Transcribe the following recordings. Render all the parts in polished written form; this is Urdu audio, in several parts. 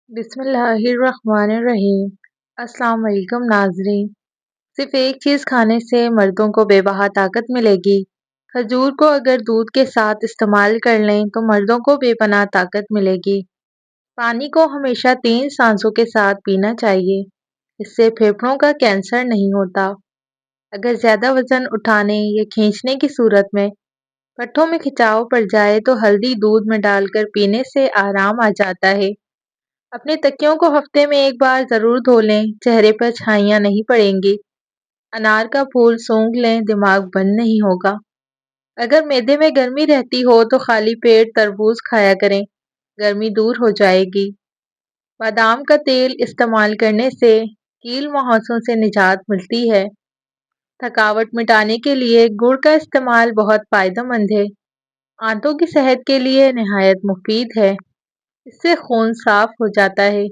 بسم اللہ الرحمن الرحیم۔ السلام علیکم ناظرین۔ صرف ایک چیز کھانے سے مردوں کو بے بہا طاقت ملے گی۔ کھجور کو اگر دودھ کے ساتھ استعمال کر لیں تو مردوں کو بے پناہ طاقت ملے گی۔ پانی کو ہمیشہ 3 سانسوں کے ساتھ پینا چاہیے۔ اس سے پھیپھڑوں کا کینسر نہیں ہوتا۔ اگر زیادہ وزن اٹھانے یا کھینچنے کی صورت میں پٹھوں میں کھچاؤ پڑ جائے تو ہلدی دودھ میں ڈال کر پینے سے آرام آ جاتا ہے۔ اپنے تکیوں کو ہفتے میں ایک بار ضرور دھو لیں، چہرے پر چھائیاں نہیں پڑیں گی۔ انار کا پھول سونگھ لیں، دماغ بند نہیں ہوگا۔ اگر معدے میں گرمی رہتی ہو تو خالی پیٹ تربوز کھایا کریں، گرمی دور ہو جائے گی۔ بادام کا تیل استعمال کرنے سے کیل مہاسوں سے نجات ملتی ہے۔ تھکاوٹ مٹانے کے لیے گڑ کا استعمال بہت فائدہ مند ہے۔ آنتوں کی صحت کے لیے نہایت مفید ہے۔ اس سے خون صاف ہو جاتا ہے۔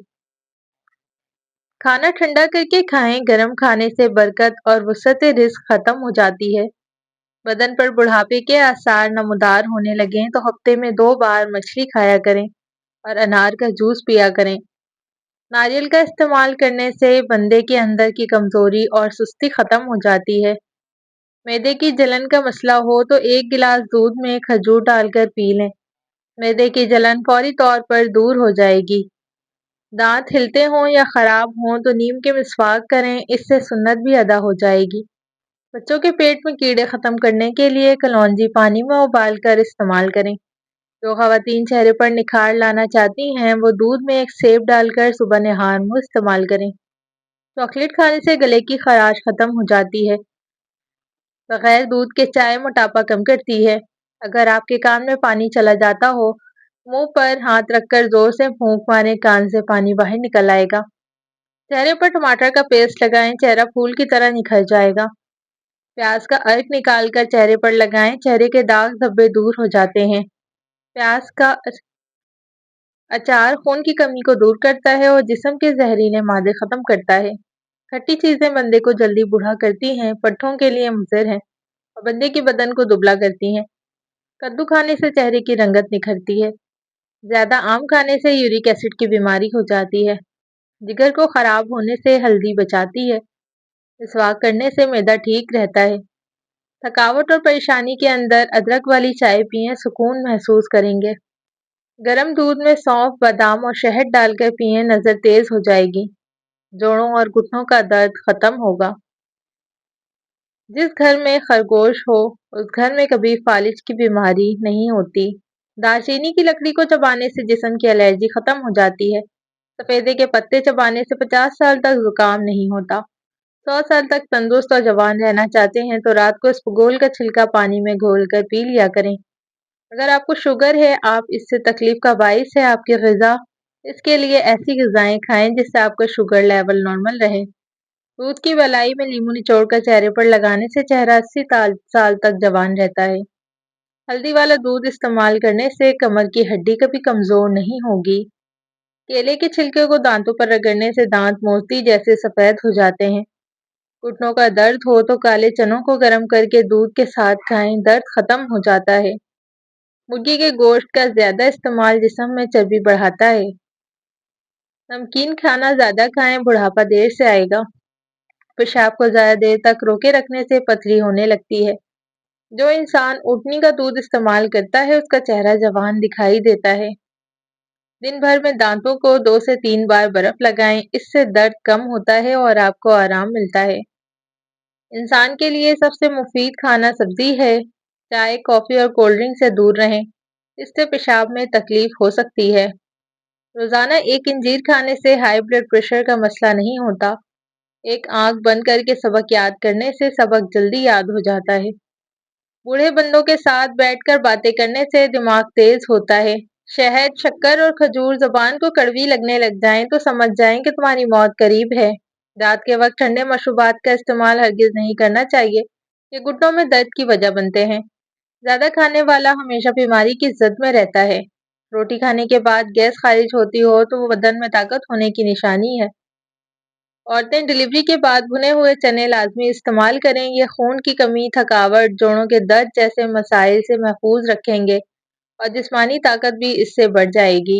کھانا ٹھنڈا کر کے کھائیں، گرم کھانے سے برکت اور وسعت رزق ختم ہو جاتی ہے۔ بدن پر بڑھاپے کے آثار نمودار ہونے لگیں تو ہفتے میں 2 بار مچھلی کھایا کریں اور انار کا جوس پیا کریں۔ ناریل کا استعمال کرنے سے بندے کے اندر کی کمزوری اور سستی ختم ہو جاتی ہے۔ معدے کی جلن کا مسئلہ ہو تو 1 گلاس دودھ میں کھجور ڈال کر پی لیں، معدے کی جلن فوری طور پر دور ہو جائے گی۔ دانت ہلتے ہوں یا خراب ہوں تو نیم کے مسواک کریں، اس سے سنت بھی ادا ہو جائے گی۔ بچوں کے پیٹ میں کیڑے ختم کرنے کے لیے کلونجی پانی میں ابال کر استعمال کریں۔ جو خواتین چہرے پر نکھار لانا چاہتی ہیں وہ دودھ میں ایک سیب ڈال کر صبح نہار منہ استعمال کریں۔ چاکلیٹ کھانے سے گلے کی خراش ختم ہو جاتی ہے۔ بغیر دودھ کے چائے موٹاپا کم کرتی ہے۔ اگر آپ کے کان میں پانی چلا جاتا ہو، منہ پر ہاتھ رکھ کر زور سے پھونک ماریں، کان سے پانی باہر نکل آئے گا۔ چہرے پر ٹماٹر کا پیسٹ لگائیں، چہرہ پھول کی طرح نکھر جائے گا۔ پیاز کا ارک نکال کر چہرے پر لگائیں، چہرے کے داغ دھبے دور ہو جاتے ہیں۔ پیاز کا اچار خون کی کمی کو دور کرتا ہے اور جسم کے زہریلے مادے ختم کرتا ہے۔ کھٹی چیزیں بندے کو جلدی بوڑھا کرتی ہیں، پٹھوں کے لیے مضر ہیں اور بندے کے بدن کو دبلا کرتی ہیں۔ کدو کھانے سے چہرے کی رنگت نکھرتی ہے۔ زیادہ آم کھانے سے یورک ایسڈ کی بیماری ہو جاتی ہے۔ جگر کو خراب ہونے سے ہلدی بچاتی ہے۔ مسواک کرنے سے معدہ ٹھیک رہتا ہے۔ تھکاوٹ اور پریشانی کے اندر ادرک والی چائے پئیں، سکون محسوس کریں گے۔ گرم دودھ میں سونف، بادام اور شہد ڈال کر پئیں، نظر تیز ہو جائے گی۔ جوڑوں اور گھٹنوں کا درد ختم ہوگا۔ جس گھر میں خرگوش ہو اس گھر میں کبھی فالج کی بیماری نہیں ہوتی۔ دار چینی کی لکڑی کو چبانے سے جسم کی الرجی ختم ہو جاتی ہے۔ سفیدے کے پتے چبانے سے 50 سال تک زکام نہیں ہوتا۔ 100 سال تک تندرست اور جوان رہنا چاہتے ہیں تو رات کو اسپغول کا چھلکا پانی میں گھول کر پی لیا کریں۔ اگر آپ کو شوگر ہے، آپ اس سے تکلیف کا باعث ہے آپ کی غذا، اس کے لیے ایسی غذائیں کھائیں جس سے آپ کا شوگر لیول نارمل رہے۔ دودھ کی ولائی میں لیموں نچوڑ کر چہرے پر لگانے سے چہرہ 80 سال تک جوان رہتا ہے۔ ہلدی والا دودھ استعمال کرنے سے کمر کی ہڈی کبھی کمزور نہیں ہوگی۔ کیلے کے چھلکے کو دانتوں پر رگڑنے سے دانت موتی جیسے سفید ہو جاتے ہیں۔ گھٹنوں کا درد ہو تو کالے چنوں کو گرم کر کے دودھ کے ساتھ کھائیں، درد ختم ہو جاتا ہے۔ مرغی کے گوشت کا زیادہ استعمال جسم میں چربی بڑھاتا ہے۔ نمکین کھانا زیادہ کھائیں، بڑھاپا دیر سے آئے گا۔ پیشاب کو زیادہ دیر تک روکے رکھنے سے پتھری ہونے لگتی ہے۔ جو انسان اونٹنی کا دودھ استعمال کرتا ہے اس کا چہرہ جوان دکھائی دیتا ہے۔ دن بھر میں دانتوں کو 2 سے 3 بار برف لگائیں، اس سے درد کم ہوتا ہے اور آپ کو آرام ملتا ہے۔ انسان کے لیے سب سے مفید کھانا سبزی ہے۔ چائے، کافی اور کولڈ ڈرنک سے دور رہیں، اس سے پیشاب میں تکلیف ہو سکتی ہے۔ روزانہ 1 انجیر کھانے سے ہائی بلڈ پریشر کا مسئلہ نہیں ہوتا۔ ایک آنکھ بند کر کے سبق یاد کرنے سے سبق جلدی یاد ہو جاتا ہے۔ بوڑھے بندوں کے ساتھ بیٹھ کر باتیں کرنے سے دماغ تیز ہوتا ہے۔ شہد، شکر اور کھجور زبان کو کڑوی لگنے لگ جائیں تو سمجھ جائیں کہ تمہاری موت قریب ہے۔ رات کے وقت ٹھنڈے مشروبات کا استعمال ہرگز نہیں کرنا چاہیے، یہ گھٹنوں میں درد کی وجہ بنتے ہیں۔ زیادہ کھانے والا ہمیشہ بیماری کی زد میں رہتا ہے۔ روٹی کھانے کے بعد گیس خارج ہوتی ہو تو وہ بدن میں طاقت ہونے کی نشانی ہے۔ عورتیں ڈلیوری کے بعد بھنے ہوئے چنے لازمی استعمال کریں، یہ خون کی کمی، تھکاوٹ، جوڑوں کے درد جیسے مسائل سے محفوظ رکھیں گے اور جسمانی طاقت بھی اس سے بڑھ جائے گی۔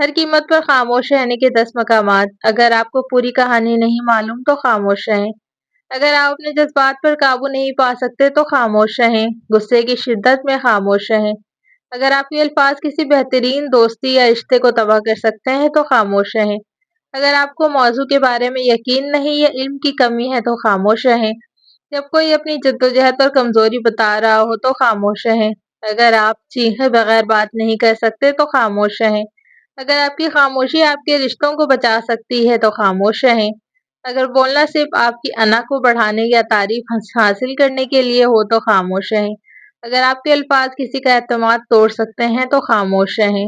ہر قیمت پر خاموش رہنے کے 10 مقامات۔ اگر آپ کو پوری کہانی نہیں معلوم تو خاموش رہیں۔ اگر آپ اپنے جذبات پر قابو نہیں پا سکتے تو خاموش رہیں۔ غصے کی شدت میں خاموش رہیں۔ اگر آپ کے الفاظ کسی بہترین دوستی یا رشتے کو تباہ کر سکتے ہیں تو خاموش رہیں۔ اگر آپ کو موضوع کے بارے میں یقین نہیں یا علم کی کمی ہے تو خاموش رہیں۔ جب کوئی اپنی جدوجہد اور کمزوری بتا رہا ہو تو خاموش رہیں۔ اگر آپ چیخے بغیر بات نہیں کر سکتے تو خاموش رہیں۔ اگر آپ کی خاموشی آپ کے رشتوں کو بچا سکتی ہے تو خاموش رہیں۔ اگر بولنا صرف آپ کی انا کو بڑھانے یا تعریف حاصل کرنے کے لیے ہو تو خاموش رہیں۔ اگر آپ کے الفاظ کسی کا اعتماد توڑ سکتے ہیں تو خاموش رہیں۔